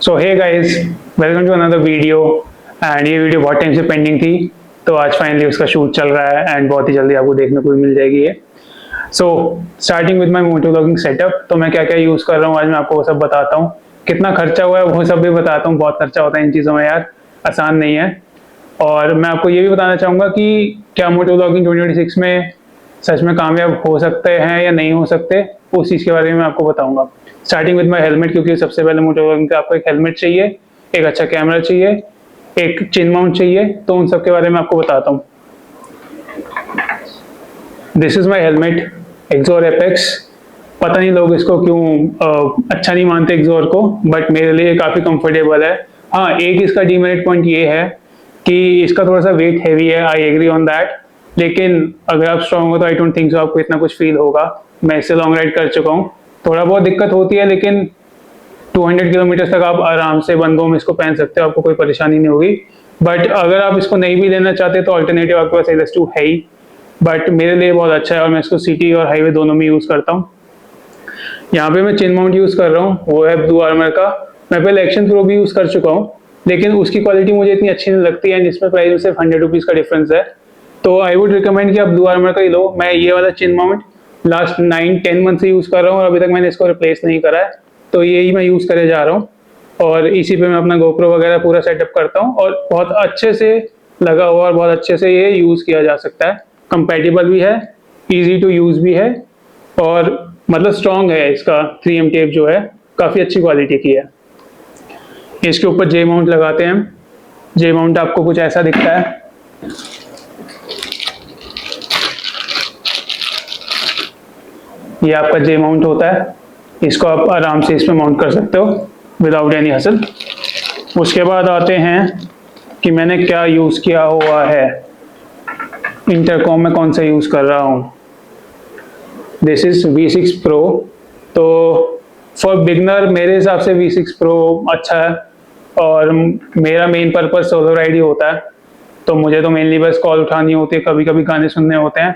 So hey guys, welcome to another video. And ये video बहुत time से pending थी, तो आज फाइनली उसका शूट चल रहा है एंड बहुत ही जल्दी आपको देखने को भी मिल जाएगी ये। So starting with my moto vlogging setup, तो मैं क्या क्या यूज़ कर रहा हूँ आज मैं आपको वो सब बताता हूँ। कितना खर्चा हुआ है वो सब भी बताता हूँ, बहुत खर्चा होता है इन चीज़ों में यार, आसान नहीं है। और मैं आपको ये भी बताना चाहूँगा कि क्या मोटो व्लॉगिंग 2026 में सच में कामयाब हो सकते हैं या नहीं हो सकते, उस चीज़ के बारे में मैं आपको बताऊंगा। स्टार्टिंग विद माय हेलमेट, क्योंकि सबसे पहले मोटो व्लॉगिंग का आपको एक हेलमेट चाहिए, एक अच्छा कैमरा चाहिए, एक चिन माउंट चाहिए, तो उन सब के बारे में आपको बताता हूँ। This is my helmet, Axor Apex. पता नहीं लोग इसको क्यों अच्छा नहीं मानते एक्सोर को, बट मेरे लिए काफ़ी कंफर्टेबल है। हाँ, एक इसका डीमेरिट पॉइंट ये है कि इसका थोड़ा सा वेट हैवी है, आई एग्री ऑन दैट। लेकिन अगर आप स्ट्रांग हो तो आई डोंट थिंक सो आपको इतना कुछ फील होगा। मैं इससे लॉन्ग राइड कर चुका हूँ, थोड़ा बहुत दिक्कत होती है, लेकिन 200 किलोमीटर तक आप आराम से बंदों में इसको पहन सकते हो, आपको कोई परेशानी नहीं होगी। बट अगर आप इसको नहीं भी लेना चाहते तो अल्टरनेटिव आपके पास LS2 है ही, बट मेरे लिए बहुत अच्छा है और मैं इसको सिटी और हाईवे दोनों में यूज़ करता हूँ। यहाँ पे मैं चिन माउंट यूज़ कर रहा हूँ, वो है ब्लू आर्मर का। मैं पहले एक्शन प्रो भी यूज़ कर चुका हूँ, लेकिन उसकी क्वालिटी मुझे इतनी अच्छी नहीं लगती है, जिसमें प्राइस में सिर्फ 100 रुपीज़ का डिफरेंस है। तो आई वुड रिकमेंड कि आप ब्लू आर्मर का ही लो। मैं ये वाला चिन माउंट लास्ट 9-10 मंथ से यूज़ कर रहा हूँ और अभी तक मैंने इसको रिप्लेस नहीं करा है, तो यही मैं यूज़ करे जा रहा हूँ। और इसी पे मैं अपना गोप्रो वगैरह पूरा सेटअप करता हूँ और बहुत अच्छे से लगा हुआ और बहुत अच्छे से ये यूज़ किया जा सकता है। कंपैटिबल भी है, ईजी टू यूज़ भी है, और मतलब स्ट्रॉन्ग है। इसका 3M टेप जो है काफ़ी अच्छी क्वालिटी की है। इसके ऊपर जे माउंट लगाते हैं हम। जे माउंट आपको कुछ ऐसा दिखता है। ये आपका जे माउंट होता है, इसको आप आराम से इसमें माउंट कर सकते हो विदाउट एनी हसल। उसके बाद आते हैं कि मैंने क्या यूज़ किया हुआ है। इंटरकॉम में कौन सा यूज़ कर रहा हूँ। This is V6 Pro। तो फॉर बिगनर मेरे हिसाब से V6 Pro अच्छा है, और मेरा मेन पर्पस सोलो राइड ही होता है, तो मुझे तो मेनली बस कॉल उठानी होती है, कभी कभी गाने सुनने होते हैं,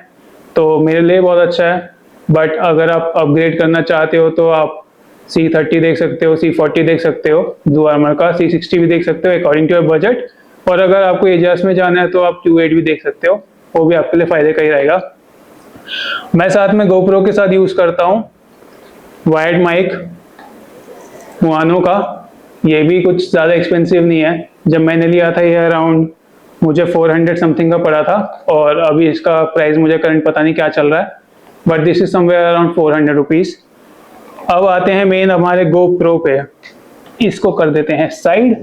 तो मेरे लिए बहुत अच्छा है। बट अगर आप अपग्रेड करना चाहते हो तो आप C30 देख सकते हो, C40 देख सकते हो ब्लू आर्मर का, C60 भी देख सकते हो अकॉर्डिंग टू योर बजट। और अगर आपको एजास में जाना है तो आप Q8 भी देख सकते हो, वो भी आपके लिए फ़ायदे का ही रहेगा। मैं साथ में GoPro के साथ यूज़ करता हूँ वायर्ड माइक मुआनो का। ये भी कुछ ज़्यादा एक्सपेंसिव नहीं है। जब मैंने लिया था ये अराउंड मुझे 400 समथिंग का पड़ा था, और अभी इसका प्राइस मुझे करंट पता नहीं क्या चल रहा है, but this is somewhere around 400 rupees. अब आते हैं मेन हमारे GoPro पे। इसको कर देते हैं side.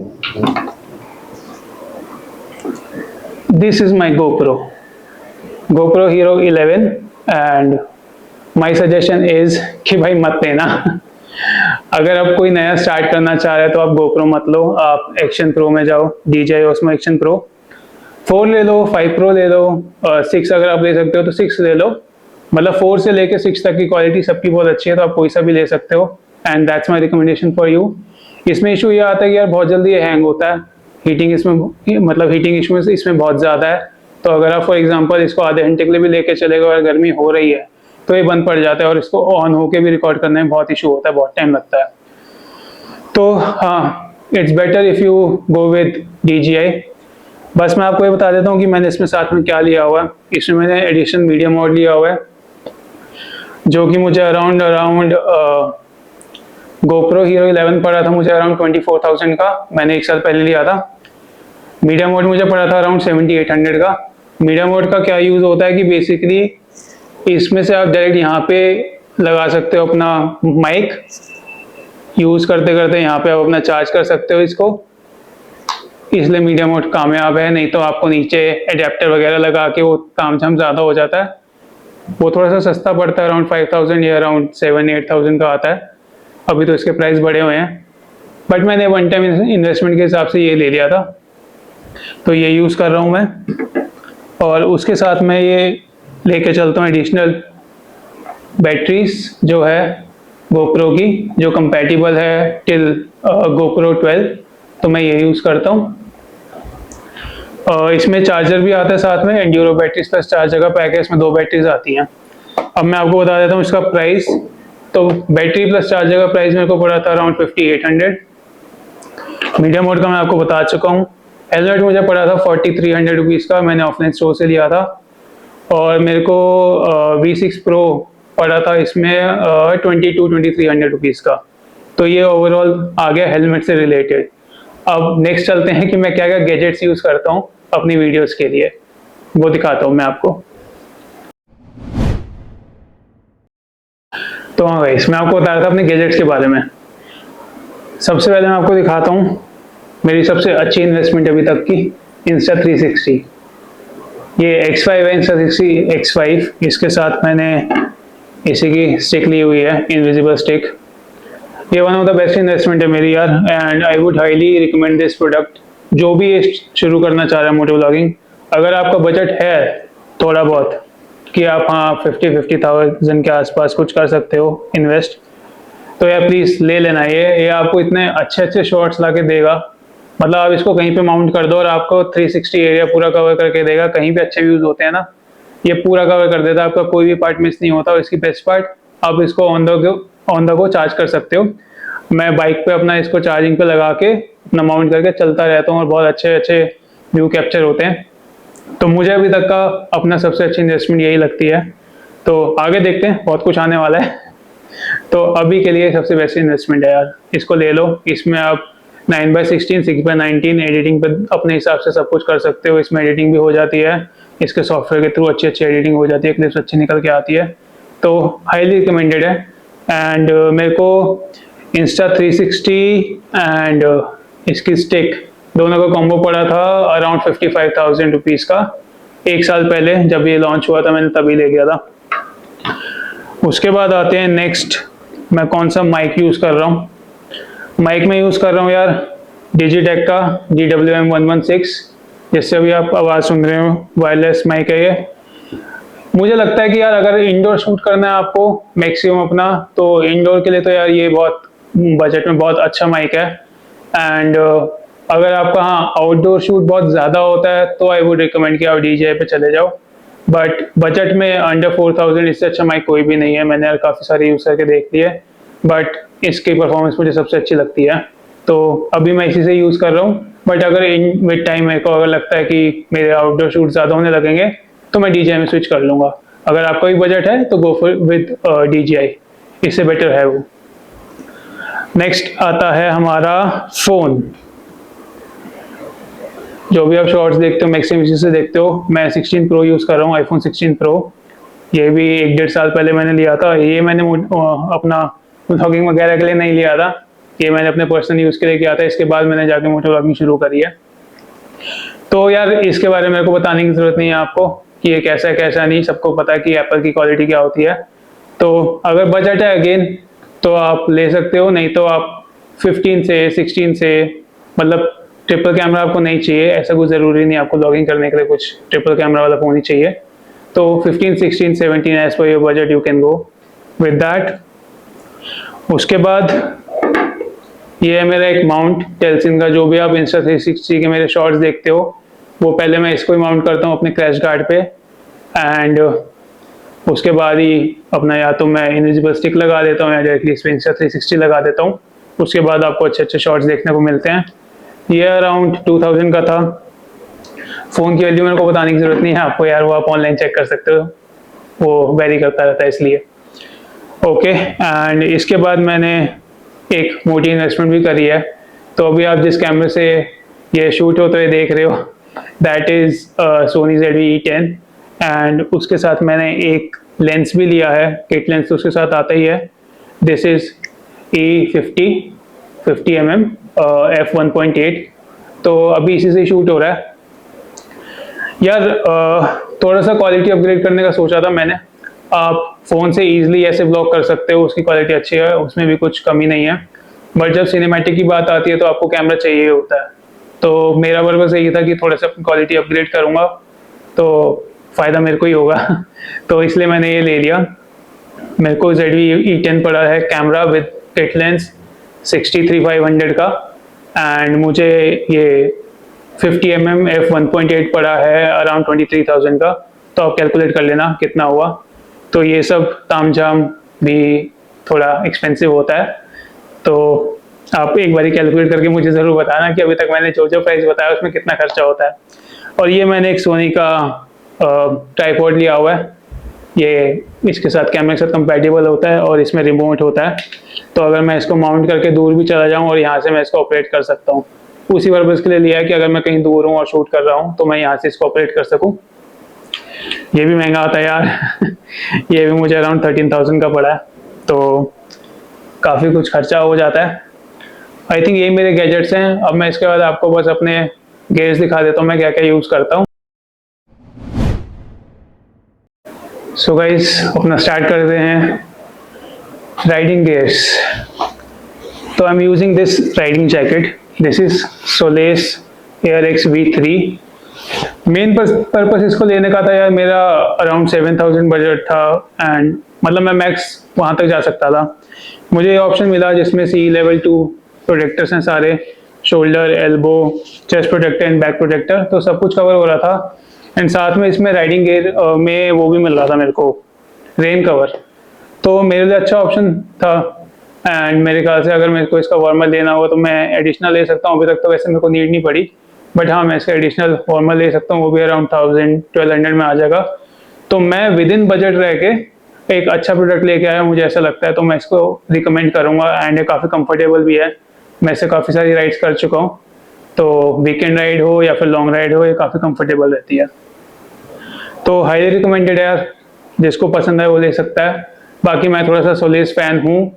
This is my GoPro Hero 11, and my suggestion is कि भाई मत लेना। अगर आप कोई नया स्टार्ट करना चाह रहे हैं तो आप GoPro मत लो, आप एक्शन प्रो में जाओ, DJI Osmo एक्शन प्रो 4 ले लो, 5 Pro ले लो, 6 अगर आप ले सकते हो तो 6 ले लो। मतलब 4 से लेके 6 तक की क्वालिटी सबकी बहुत अच्छी है, तो आप कोई सा भी ले सकते हो, and that's my recommendation for you. इसमें इशू ये आता है कि यार बहुत जल्दी ये हैंग होता है, हीटिंग इसमें मतलब हीटिंग इशू इसमें बहुत ज़्यादा है। तो अगर आप फॉर एग्जांपल इसको आधे घंटे के लिए भी लेके चलेगा और गर्मी हो रही है तो ये बंद पड़ जाता है, और इसको ऑन होके भी रिकॉर्ड करने में बहुत इशू होता है, बहुत टाइम लगता है। तो हाँ, it's better if you go with DJI। बस मैं आपको ये बता देता हूँ कि मैंने इसमें साथ में क्या लिया हुआ है। इसमें मैंने एडिशन मीडियम मोड लिया हुआ है, जो कि मुझे अराउंड GoPro Hero 11 पड़ा था मुझे अराउंड 24,000 का। मैंने एक साल पहले लिया था। मीडियम मोड मुझे पड़ा था अराउंड 7,800 का। मीडियम मोड का क्या यूज़ होता है कि बेसिकली इसमें से आप डायरेक्ट यहाँ पे लगा सकते हो अपना माइक, यूज़ करते करते यहाँ पे आप अपना चार्ज कर सकते हो इसको, इसलिए मीडियम मोड कामयाब है। नहीं तो आपको नीचे एडेप्टर वगैरह लगा के वो तामझाम ज़्यादा हो जाता है। वो थोड़ा सा सस्ता पड़ता है, अराउंड 5,000 या अराउंड 7-8,000 का आता है। अभी तो इसके प्राइस बढ़े हुए हैं, बट मैंने वन टाइम इन्वेस्टमेंट के हिसाब से ये ले लिया था, तो ये यूज़ कर रहा हूँ मैं। और उसके साथ मैं ये लेके चलता हूँ एडिशनल बैटरीज जो है GoPro की, जो कंपैटिबल है टिल GoPro 12, तो मैं ये यूज़ करता हूँ। इसमें चार्जर भी आता है साथ में, एंड्यूरो बैटरीज प्लस चार्जर का पैक है, इसमें 2 बैटरीज आती हैं। अब मैं आपको बता देता हूँ इसका प्राइस। तो बैटरी प्लस चार्जर का प्राइस मेरे को पड़ा था अराउंड 5,800। मीडिया मोड का मैं आपको बता चुका हूँ। हेलमेट मुझे पड़ा था 4300 रुपीज़ का, मैंने ऑफलाइन स्टोर से लिया था। और मेरे को V6 Pro पड़ा था इसमें 2300 रुपीज़ का। तो ये ओवरऑल आ गया हेलमेट से रिलेटेड। अब नेक्स्ट चलते हैं कि मैं क्या क्या गैजेट्स यूज़ करता हूँ अपनी वीडियोस के लिए, वो दिखाता हूँ मैं आपको। तो हाँ गाइस, मैं आपको बता रहा था अपने गैजेट्स के बारे में। सबसे पहले मैं आपको दिखाता हूँ मेरी सबसे अच्छी इन्वेस्टमेंट अभी तक की, Insta360। ये X5 है, Insta360 X5। इसके साथ मैंने इसी की स्टिक ली हुई है, इनविजिबल स्टिक। ये one of the best investment है मेरी यार, and I would highly recommend this product. जो भी ये शुरू करना चाह रहा है मोटो व्लॉगिंग, अगर आपका बजट है थोड़ा बहुत कि आप हाँ 50,000 के आसपास कुछ कर सकते हो इन्वेस्ट, तो यार प्लीज़ ले लेना। ये आपको इतने अच्छे अच्छे शॉट्स ला के देगा। मतलब आप इसको कहीं पे माउंट कर दो और आपको 360 एरिया पूरा कवर करके देगा। कहीं पे अच्छे व्यूज़ होते हैं ना, ये पूरा कवर कर देता है, आपका कोई भी पार्ट मिस नहीं होता। और इसकी बेस्ट पार्ट, आप इसको ऑन द गो चार्ज कर सकते हो। मैं बाइक पे अपना इसको चार्जिंग पे लगा के अपना माउंट करके चलता रहता हूँ और बहुत अच्छे अच्छे व्यू कैप्चर होते हैं। तो मुझे अभी तक का अपना सबसे अच्छी इन्वेस्टमेंट यही लगती है। तो आगे देखते हैं, बहुत कुछ आने वाला है। तो अभी के लिए सबसे बेस्ट इन्वेस्टमेंट है यार, इसको ले लो। इसमें आप 9x16, 6x19 एडिटिंग पे अपने हिसाब से सब कुछ कर सकते हो। इसमें एडिटिंग भी हो जाती है, इसके सॉफ्टवेयर के थ्रू अच्छी अच्छी एडिटिंग हो जाती है, क्लिप्स अच्छी निकल के आती है। तो हाईली रिकमेंडेड है। एंड मेरे को Insta360 एंड इसकी स्टिक दोनों का कॉम्बो पड़ा था अराउंड 55,000 रुपीज़ का। 1 साल पहले जब ये लॉन्च हुआ था, मैंने तभी ले गया था। उसके बाद आते हैं नेक्स्ट, मैं कौन सा माइक यूज़ कर रहा हूँ। माइक में यूज़ कर रहा हूँ यार डिजिटेक का DWM-116, जिससे अभी आप आवाज़ सुन रहे हो। वायरलेस माइक है ये। मुझे लगता है कि यार अगर इंडोर शूट करना है आपको मैक्सिमम अपना, तो इंडोर के लिए तो यार ये बहुत बजट में बहुत अच्छा माइक है। एंड अगर आपका हाँ आउटडोर शूट बहुत ज़्यादा होता है तो आई वुड रिकमेंड कि आप DJI पे चले जाओ। बट बजट में अंडर 4000 इससे अच्छा माइक कोई भी नहीं है। मैंने यार काफ़ी सारे यूज़ करके देख लिए, बट इसकी परफॉर्मेंस मुझे सबसे अच्छी लगती है। तो अभी मैं इसी से यूज़ कर रहा हूँ। बट अगर इन विद टाइम मेरे को अगर लगता है कि मेरे आउटडोर शूट ज़्यादा होने लगेंगे तो मैं DJI में स्विच कर लूँगा। अगर आपका भी बजट है तो गो फॉर विद DJI, इससे बेटर है वो। नेक्स्ट आता है हमारा फ़ोन। जो भी आप शॉर्ट्स देखते हो मैक्सिमम इसी से देखते हो। मैं 16 Pro यूज़ कर रहा हूँ, iPhone 16 Pro। ये भी 1-1.5 साल पहले मैंने लिया था। ये मैंने अपना व्लॉगिंग वगैरह के लिए नहीं लिया था, ये मैंने अपने पर्सनल यूज़ के लिए किया था। इसके बाद मैंने जाके मोटो व्लॉगिंग शुरू करी है। तो यार इसके बारे में मेरे को बताने की ज़रूरत नहीं है आपको कि ये कैसा है कैसा नहीं, सबको पता है कि एप्पल की क्वालिटी क्या होती है। तो अगर बजट है अगेन तो आप ले सकते हो, नहीं तो आप 15 से 16 से, मतलब ट्रिपल कैमरा आपको नहीं चाहिए, ऐसा कुछ ज़रूरी नहीं आपको व्लॉगिंग करने के लिए कुछ ट्रिपल कैमरा वाला फ़ोन ही चाहिए। तो 15, 16, 17 एज पर your budget you can go with that. उसके बाद ये है मेरा एक माउंट टेल्सिन का। जो भी आप Insta360 के मेरे शॉर्ट्स देखते हो, वो पहले मैं इसको ही माउंट करता हूँ अपने क्रैश गार्ड पे। एंड उसके बाद ही अपना या तो मैं इनविजिबल स्टिक लगा देता हूँ या डायरेक्टली इस पर Insta360 लगा देता हूँ। उसके बाद आपको अच्छे अच्छे शॉर्ट्स देखने को मिलते हैं। ये अराउंड 2000 का था। फ़ोन की वैल्यू मेरे को बताने की ज़रूरत नहीं है आपको यार, वो आप ऑनलाइन चेक कर सकते हो, वो वेरी करता रहता है इसलिए। ओके, एंड इसके बाद मैंने एक मोटी इन्वेस्टमेंट भी करी है। तो अभी आप जिस कैमरे से ये शूट होते हुए देख रहे हो, that is Sony ZV-E10। And उसके साथ मैंने एक लेंस भी लिया है, किट लेंस तो उसके साथ आता ही है। This is E50 mm f1.8। तो अभी इसी से शूट हो रहा है यार। थोड़ा सा क्वालिटी अपग्रेड करने का सोचा था मैंने। आप फ़ोन से ईजिली ऐसे ब्लॉग कर सकते हो, उसकी क्वालिटी अच्छी है, उसमें भी कुछ कमी नहीं है। बट जब सिनेमैटिक की बात आती है तो आपको कैमरा चाहिए होता है। तो मेरा पर्पस यही था कि थोड़ा सा अपनी क्वालिटी अपग्रेड करूँगा तो फ़ायदा मेरे को ही होगा तो इसलिए मैंने ये ले लिया। मेरे को ZV-E10 पड़ा है कैमरा विद किट लेंस 63-500 का। एंड मुझे ये 50 mm f1.8 पड़ा है अराउंड 23,000 का। तो आप कैलकुलेट कर लेना कितना हुआ। तो ये सब तामझाम भी थोड़ा एक्सपेंसिव होता है। तो आप एक बारी कैलकुलेट करके मुझे ज़रूर बताना कि अभी तक मैंने जो जो प्राइस बताया उसमें कितना खर्चा होता है। और ये मैंने एक सोनी का ट्राइपॉड लिया हुआ है, ये इसके साथ कैमरे के साथ कंपैटिबल होता है और इसमें रिमोट होता है, तो अगर मैं इसको माउंट करके दूर भी चला जाऊँ और यहाँ से मैं इसको ऑपरेट कर सकता हूँ। उसी पर्पज़ के लिए लिया है कि अगर मैं कहीं दूर हूँ और शूट कर रहा हूँ तो मैं यहाँ से इसको ऑपरेट कर सकूँ। ये भी महंगा आता है यार ये भी मुझे अराउंड 13,000 का पड़ा है, तो काफ़ी कुछ खर्चा हो जाता है। आई थिंक यही मेरे गैजेट्स हैं। अब मैं इसके बाद आपको बस अपने गेयर्स दिखा देता हूँ मैं क्या क्या यूज़ करता हूँ। सो गाइस अपना स्टार्ट करते हैं राइडिंग गेयर्स। तो I am using this riding jacket, this is solace air x V3। Main purpose इसको लेने का था यार, मेरा अराउंड 7,000 बजट था एंड मतलब मैं मैक्स वहाँ तक जा सकता था। मुझे ये ऑप्शन मिला जिसमें सी लेवल 2 प्रोटेक्टर्स हैं सारे, shoulder, elbow, chest protector and back protector, तो सब कुछ कवर हो रहा था। एंड साथ में इसमें राइडिंग गेयर में वो भी मिल रहा था मेरे को, रेन कवर, तो मेरे लिए अच्छा ऑप्शन था। एंड मेरे ख्याल से अगर मेरे को इसका वार्मर लेना हो तो मैं एडिशनल ले सकता हूँ। अभी तक तो वैसे मेरे को नीड नहीं पड़ी, बट हाँ मैं इसका एडिशनल वार्मर ले सकता हूँ, वो भी अराउंड 1,000-1,200 में आ जाएगा। तो मैं विद इन बजट रह के एक अच्छा प्रोडक्ट लेके आया, मुझे ऐसा लगता है, तो मैं इसको रिकमेंड करूँगा। एंड ये काफ़ी कंफर्टेबल भी है, मैं इससे काफ़ी सारी राइड्स कर चुका हूँ, तो वीकेंड राइड हो या फिर लॉन्ग राइड हो ये काफ़ी कंफर्टेबल रहती है। तो हाईली रिकमेंडेड है यार, जिसको पसंद है वो ले सकता है। बाकी मैं थोड़ा सा सोलेस फैन हूँ,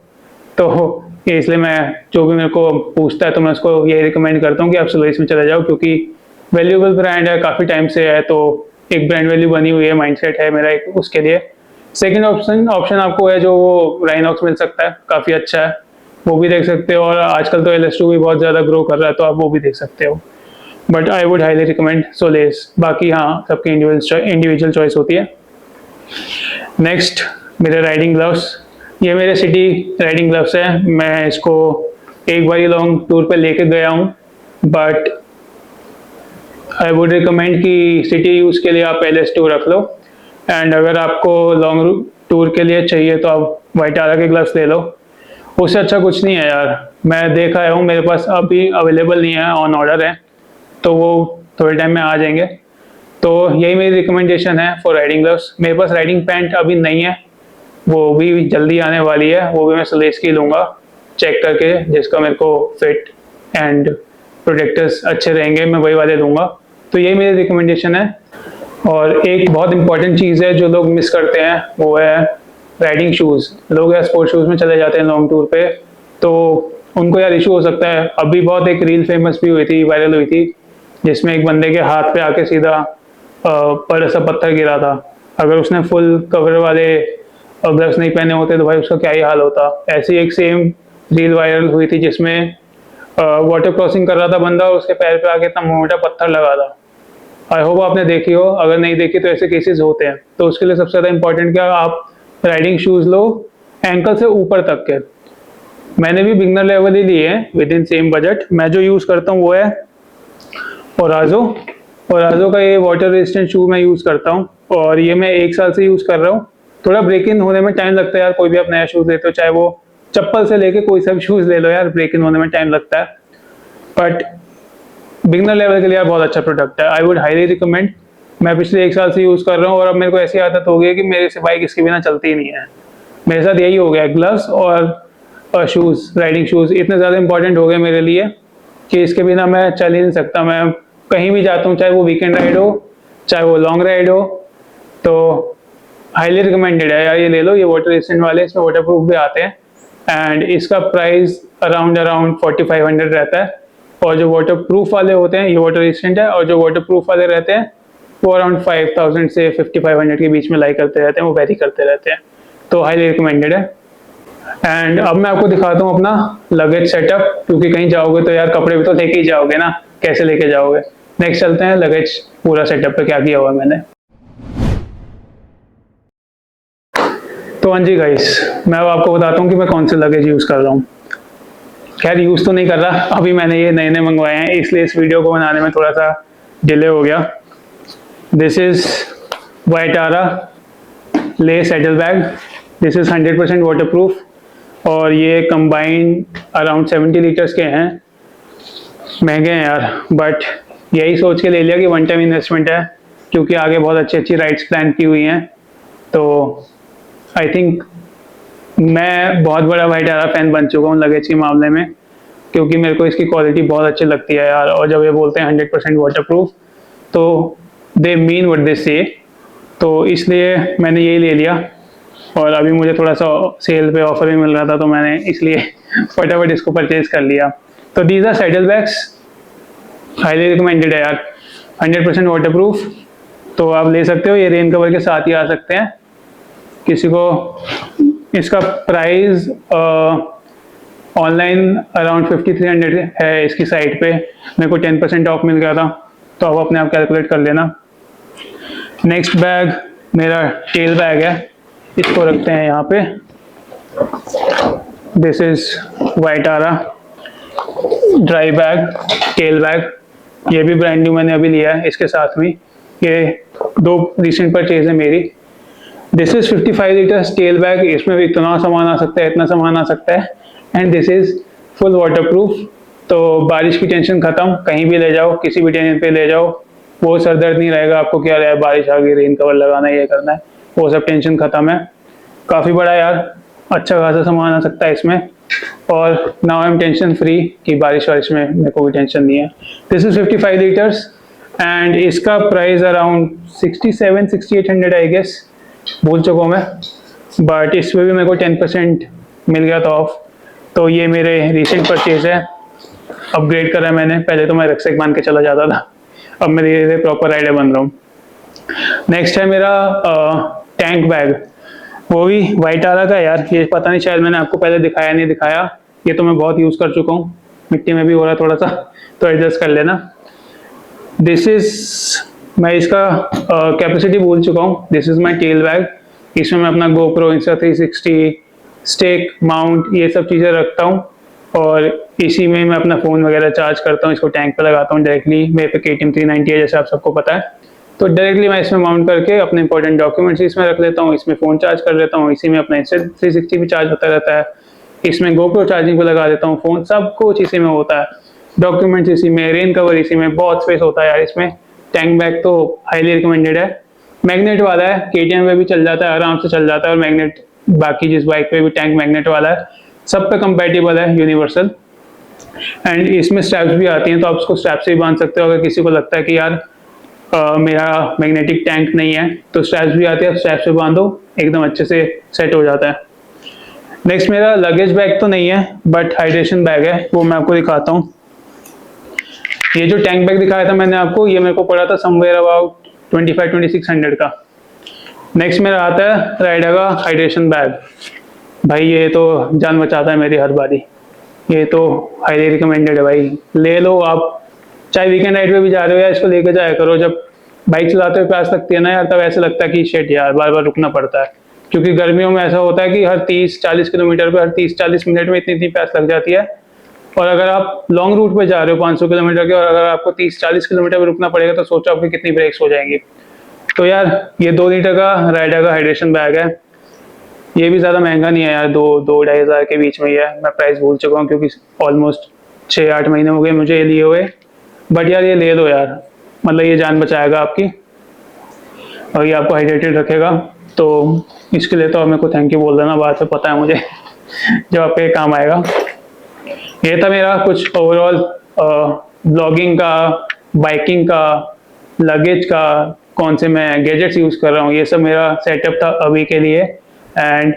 तो इसलिए मैं जो भी मेरे को पूछता है तो मैं उसको ये रिकमेंड करता हूँ कि आप सोलेस में चले जाओ, क्योंकि वैल्यूएबल ब्रांड है, काफ़ी टाइम से है, तो एक ब्रांड वैल्यू बनी हुई है, माइंडसेट है मेरा एक उसके लिए। सेकंड ऑप्शन आपको है जो वो राइनॉक्स मिल सकता है, काफ़ी अच्छा है, वो भी देख सकते हो। और आजकल तो LS2 भी बहुत ज़्यादा ग्रो कर रहा है, तो आप वो भी देख सकते हो। But I would highly recommend solace. बाकी हाँ सबकी इंडिविजुअल चॉइस होती है। नेक्स्ट मेरे राइडिंग ग्लव्स, ये मेरे सिटी राइडिंग ग्लव्स है। मैं इसको एक बार ही लॉन्ग टूर पे लेके गया हूँ, बट आई वुड रिकमेंड कि सिटी यूज़ के लिए आप LS2 रख लो। एंड अगर आपको लॉन्ग टूर के लिए चाहिए तो आप वाइटारा के ग्लव्स ले लो, उससे अच्छा कुछ नहीं है यार। मैं देख आया हूँ, मेरे पास अभी अवेलेबल नहीं है, ऑन ऑर्डर है, तो वो थोड़े टाइम में आ जाएंगे। तो यही मेरी रिकमेंडेशन है फॉर राइडिंग ग्लव्स। मेरे पास राइडिंग पैंट अभी नहीं है, वो भी जल्दी आने वाली है, वो भी मैं सोलेस की लूँगा चेक करके, जिसका मेरे को फिट एंड प्रोटेक्टर्स अच्छे रहेंगे, मैं वही वाले लूँगा। तो यही मेरी रिकमेंडेशन है। और एक बहुत इंपॉर्टेंट चीज़ है जो लोग मिस करते हैं, वो है राइडिंग शूज़। लोग यार स्पोर्ट्स शूज़ में चले जाते हैं लॉन्ग टूर पे, तो उनको यार इशू हो सकता है। अभी बहुत एक रील फेमस भी हुई थी, वायरल हुई थी, जिसमें एक बंदे के हाथ पे आके सीधा बड़ा सा पत्थर गिरा था। अगर उसने फुल कवर वाले ग्लव्स नहीं पहने होते तो भाई उसका क्या ही हाल होता। ऐसी एक सेम रील वायरल हुई थी जिसमें वाटर क्रॉसिंग कर रहा था बंदा, उसके पैर पे आके इतना मोटा पत्थर लगा था। आई होप आपने देखी हो, अगर नहीं देखी तो ऐसे केसेस होते हैं। तो उसके लिए सबसे ज़्यादा इंपॉर्टेंट क्या, आप राइडिंग शूज़ लो एंकल से ऊपर तक के। मैंने भी बिगनर लेवल ही लिए हैं विद इन सेम बजट। मैं जो यूज़ करता हूँ वो है ओराजो का ये वाटर रेजिस्टेंट शू मैं यूज़ करता हूँ, और ये मैं 1 साल से यूज़ कर रहा हूँ। थोड़ा ब्रेक इन होने में टाइम लगता है यार, कोई भी आप नया शूज़ लेते हो, चाहे वो चप्पल से लेके कोई सा भी शूज़ ले लो यार, ब्रेक इन होने में टाइम लगता है। बट बिगनर लेवल के लिए बहुत अच्छा प्रोडक्ट है, आई वुड हाईली रिकमेंड। मैं पिछले 1 साल से यूज़ कर रहा हूँ और अब मेरे को ऐसी आदत हो गई है कि मेरे से बाइक इसके बिना चलती ही नहीं है। मेरे साथ यही हो गया, ग्लव्स और शूज़, राइडिंग शूज़ इतने ज़्यादा इंपॉर्टेंट हो गए मेरे लिए कि इसके बिना मैं चल ही नहीं सकता। मैं कहीं भी जाता हूँ, चाहे वो वीकेंड राइड हो चाहे वो लॉन्ग राइड हो, तो हाईली रिकमेंडेड है यार, ये ले लो। ये वाटर रेजिस्टेंट वाले, इसमें वाटर प्रूफ भी आते हैं एंड इसका प्राइस अराउंड 4,500 रहता है। और जो वाटर प्रूफ वाले होते हैं, ये वाटर रेजिस्टेंट है, और जो वाटर प्रूफ वाले रहते हैं वो अराउंड 5,000 से 5,500 के बीच में लाई करते रहते हैं, वो वेरी करते रहते हैं। तो हाईली रिकमेंडेड है। एंड अब मैं आपको दिखाता हूँ अपना लगेज सेटअप, क्योंकि कहीं जाओगे तो यार कपड़े भी तो लेके ही जाओगे ना, कैसे लेके जाओगे। नेक्स्ट चलते हैं लगेज पूरा सेटअप पे क्या किया हुआ है मैंने। तो हाँ जी गाइस, मैं अब आपको बताता हूँ कि मैं कौन से लगेज यूज़ कर रहा हूँ। खैर यूज़ तो नहीं कर रहा, अभी मैंने ये नए नए मंगवाए हैं, इसलिए इस वीडियो को बनाने में थोड़ा सा डिले हो गया। दिस इज़ वाइटारा ले saddle bag, this is 100% water proof. और ये कंबाइंड अराउंड 70 लीटर्स के हैं। महंगे हैं यार, बट यही सोच के ले लिया कि वन टाइम इन्वेस्टमेंट है, क्योंकि आगे बहुत अच्छी अच्छी राइड्स प्लान की हुई हैं। तो आई थिंक मैं बहुत बड़ा वाइटारा फैन बन चुका हूँ लगेज के मामले में, क्योंकि मेरे को इसकी क्वालिटी बहुत अच्छी लगती है यार। और जब ये बोलते हैं 100% वाटर प्रूफ, तो दे मीन व्हाट दे से। तो इसलिए मैंने यही ले लिया, और अभी मुझे थोड़ा सा सेल पे ऑफर भी मिल रहा था, तो मैंने इसलिए फटाफट इसको परचेज कर लिया। तो these are saddle bags, highly recommended है यार, 100% वाटर प्रूफ। तो आप ले सकते हो, ये रेन कवर के साथ ही आ सकते हैं। किसी को इसका प्राइस ऑनलाइन अराउंड 5300 है इसकी साइट पे। मेरे को 10% ऑफ मिल गया था, तो आप अपने आप कैलकुलेट कर लेना। नेक्स्ट बैग मेरा टेल बैग है, इसको रखते हैं यहाँ पे। This is Viaterra dry bag, tail bag. ये भी ब्रांड न्यू मैंने अभी लिया है इसके साथ में। ये 2 रिसेंट परचेज है मेरी। This is 55 litres tell bag. इसमें भी इतना सामान आ सकता है, इतना सामान आ सकता है। And this is full water proof. तो बारिश की टेंशन खत्म, कहीं भी ले जाओ, किसी भी टेंशन पे ले जाओ, वो सर दर्द नहीं रहेगा आपको, क्या रहा है बारिश आ गई, रेन कवर लगाना है, ये करना है, वो सब टेंशन खत्म है। काफ़ी बड़ा यार, अच्छा खासा सामान आ सकता है इसमें। और now I am tension free कि बारिश वारिश में मेरे को कोई टेंशन नहीं है। दिस इज 55 लीटर्स एंड इसका प्राइस अराउंड 67-6800 आई गेस, भूल चुका हूँ मैं। बट इसमें भी मेरे को 10% मिल गया था ऑफ। तो ये मेरे रिसेंट परचेज है, अपग्रेड करा है मैंने। पहले तो मैं रक्सैक बांध के चला जाता था, अब मैं धीरे धीरे प्रॉपर राइडर बन रहा हूँ। नेक्स्ट है मेरा टैंक बैग, वो भी वाइटारा का यार। ये पता नहीं, शायद मैंने आपको पहले दिखाया नहीं दिखाया। ये तो मैं बहुत यूज़ कर चुका हूँ, मिट्टी में भी हो रहा है थोड़ा सा, तो एडजस्ट कर लेना। दिस इज, मैं इसका कैपेसिटी भूल चुका हूँ। This is my tell bag. इसमें मैं अपना GoPro, Insta360, स्टेक, माउंट, ये सब चीज़ें रखता हूँ। और इसी में मैं अपना फ़ोन वगैरह चार्ज करता हूँ, इसको टैंक पे लगाता हूँ डायरेक्टली। मेरे पे KTM 390 है, जैसे आप सबको पता है। तो डायरेक्टली मैं इसमें माउंट करके अपने इंपॉर्टेंट डॉक्यूमेंट्स इसमें रख लेता हूँ, इसमें फ़ोन चार्ज कर लेता हूँ, इसी में अपना Insta360 भी चार्ज होता रहता है, इसमें GoPro चार्जिंग पे लगा देता हूँ, फ़ोन सब कुछ इसी में होता है, डॉक्यूमेंट्स इसी में, रेन कवर इसी में, बहुत स्पेस होता है यार इसमें। टैंक बैग तो हाईली रिकमेंडेड है। मैग्नेट वाला है, KTM में भी चल जाता है, आराम से चल जाता है। और मैग्नेट बाकी जिस बाइक पे भी टैंक मैग्नेट वाला है, सब पे कंपैटिबल है, यूनिवर्सल। एंड इसमें स्ट्रैप्स भी आती हैं, तो आप उसको स्ट्रैप से भी बांध सकते हो। अगर किसी को लगता है कि यार मेरा मैग्नेटिक टैंक नहीं है, तो स्ट्रैप्स भी आते हैं, स्ट्रैप से बांधो, एकदम अच्छे से सेट हो जाता है। नेक्स्ट मेरा लगेज बैग तो नहीं है, बट हाइड्रेशन बैग है, वो मैं आपको दिखाता हूँ। ये जो टैंक बैग दिखाया था मैंने आपको, ये मेरे को पड़ा था समवेयर अबाउट 25-2600 का। नेक्स्ट मेरा आता है राइडर का हाइड्रेशन बैग। भाई ये तो जान बचाता है मेरी हर बारी, ये तो हाईली रिकमेंडेड है भाई, ले लो आप। चाहे वीकेंड राइड पे भी जा रहे हो यार, इसको लेके जाया करो। जब बाइक चलाते हुए प्यास लगती है ना यार, तब ऐसा लगता है कि शेट यार, बार बार रुकना पड़ता है। क्योंकि गर्मियों में ऐसा होता है कि हर 30-40 किलोमीटर पे, हर 30-40 मिनट में इतनी प्यास लग जाती है। और अगर आप लॉन्ग रूट पे जा रहे हो 500 किलोमीटर के, और अगर आपको 30-40 किलोमीटर पे रुकना पड़ेगा, तो सोचो आपकी कितनी ब्रेक्स हो जाएंगी। तो यार ये 2 लीटर का राइडर का हाइड्रेशन बैग है। ये भी ज़्यादा महंगा नहीं है यार, 2-2.5 हज़ार के बीच में ही है। मैं प्राइस भूल चुका हूँ, क्योंकि ऑलमोस्ट 6-8 महीने हो गए मुझे ये लिए हुए। बट यार ये ले दो यार, मतलब ये जान बचाएगा आपकी, और ये आपको हाइड्रेटेड रखेगा। तो इसके लिए तो आप मेरे को थैंक यू बोल देना बाद में, पता है मुझे जब आपके काम आएगा। ये था मेरा कुछ ओवरऑल ब्लॉगिंग का, बाइकिंग का, लगेज का, कौन से मैं गैजेट्स यूज़ कर रहा हूँ, ये सब मेरा सेटअप था अभी के लिए। एंड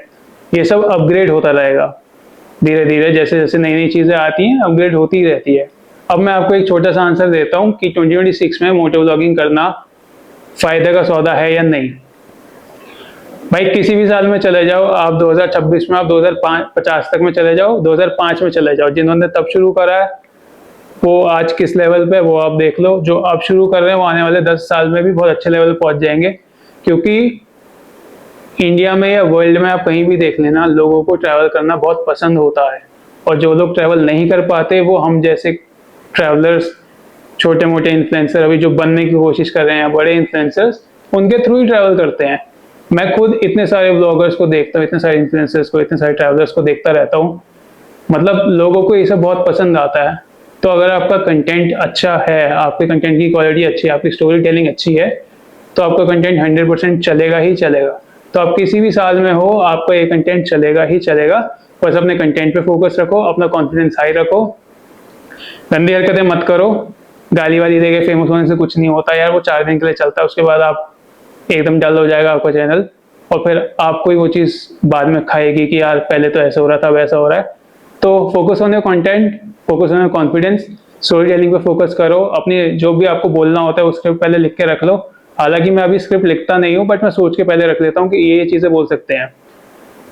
ये सब अपग्रेड होता रहेगा धीरे धीरे, जैसे जैसे नई नई चीज़ें आती हैं, अपग्रेड होती रहती है। अब मैं आपको एक छोटा सा आंसर देता हूँ कि 2026 में मोटो व्लॉगिंग करना फ़ायदे का सौदा है या नहीं। भाई किसी भी साल में चले जाओ आप, 2026 में, आप 2050 तक में चले जाओ, 2005 में चले जाओ, जिन्होंने तब शुरू करा है वो आज किस लेवल पे, वो आप देख लो। जो आप शुरू कर रहे हैं वो आने वाले 10 साल में भी बहुत अच्छे लेवल पहुंच जाएंगे। क्योंकि इंडिया में या वर्ल्ड में आप कहीं भी देख लेना, लोगों को ट्रैवल करना बहुत पसंद होता है। और जो लोग ट्रैवल नहीं कर पाते, वो हम जैसे ट्रैवलर्स, छोटे मोटे इन्फ्लुएंसर अभी जो बनने की कोशिश कर रहे हैं, बड़े इन्फ्लुएंसर्स, उनके थ्रू ही ट्रैवल करते हैं। मैं खुद इतने सारे ब्लॉगर्स को देखता हूँ, इतने सारे इन्फ्लुएंसर्स को, इतने सारे ट्रैवलर्स को देखता रहता हूँ। मतलब लोगों को ये सब बहुत पसंद आता है। तो अगर आपका कंटेंट अच्छा है, आपके कंटेंट की क्वालिटी अच्छी है, आपकी स्टोरी टेलिंग अच्छी है, तो आपका कंटेंट 100% चलेगा ही चलेगा। तो आप किसी भी साल में हो, आपका ये कंटेंट चलेगा ही चलेगा। बस अपने कंटेंट पे फोकस रखो, अपना कॉन्फिडेंस हाई रखो, गंदी हरकतें मत करो। गाली वाली देके फेमस होने से कुछ नहीं होता यार, वो 4 दिन के लिए चलता है, उसके बाद आप एकदम डल हो जाएगा आपका चैनल, और फिर आपको ही वो चीज़ बाद में खाएगी कि यार पहले तो ऐसा हो रहा था, वैसा हो रहा है। तो focus on your content, focus on your confidence, story telling पे फोकस करो। अपनी जो भी आपको बोलना होता है वो स्क्रिप्ट पहले लिख के रख लो। हालांकि मैं अभी स्क्रिप्ट लिखता नहीं हूँ, बट मैं सोच के पहले रख लेता हूँ कि ये चीज़ें बोल सकते हैं।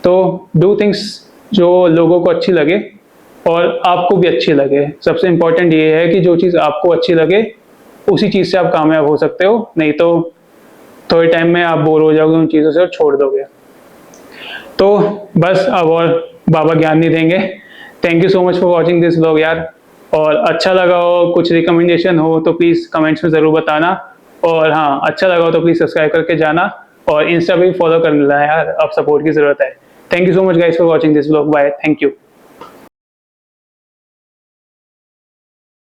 तो डू थिंग्स जो लोगों को अच्छी लगे और आपको भी अच्छी लगे। सबसे इम्पोर्टेंट ये है कि जो चीज़ आपको अच्छी लगे उसी चीज़ से आप कामयाब हो सकते हो, नहीं तो थोड़े टाइम में आप बोर हो जाओगे उन चीज़ों से और छोड़ दोगे। तो बस अब और बाबा ज्ञान नहीं देंगे। Thank you so much for watching this vlog यार। और अच्छा लगा हो, कुछ रिकमेंडेशन हो तो प्लीज़ कमेंट्स में ज़रूर बताना। और हाँ, अच्छा लगा हो तो प्लीज़ सब्सक्राइब करके जाना, और इंस्टा पे भी फॉलो कर लेना यार, अब सपोर्ट की ज़रूरत है। Thank you so much guys for watching this vlog. Bye, thank you.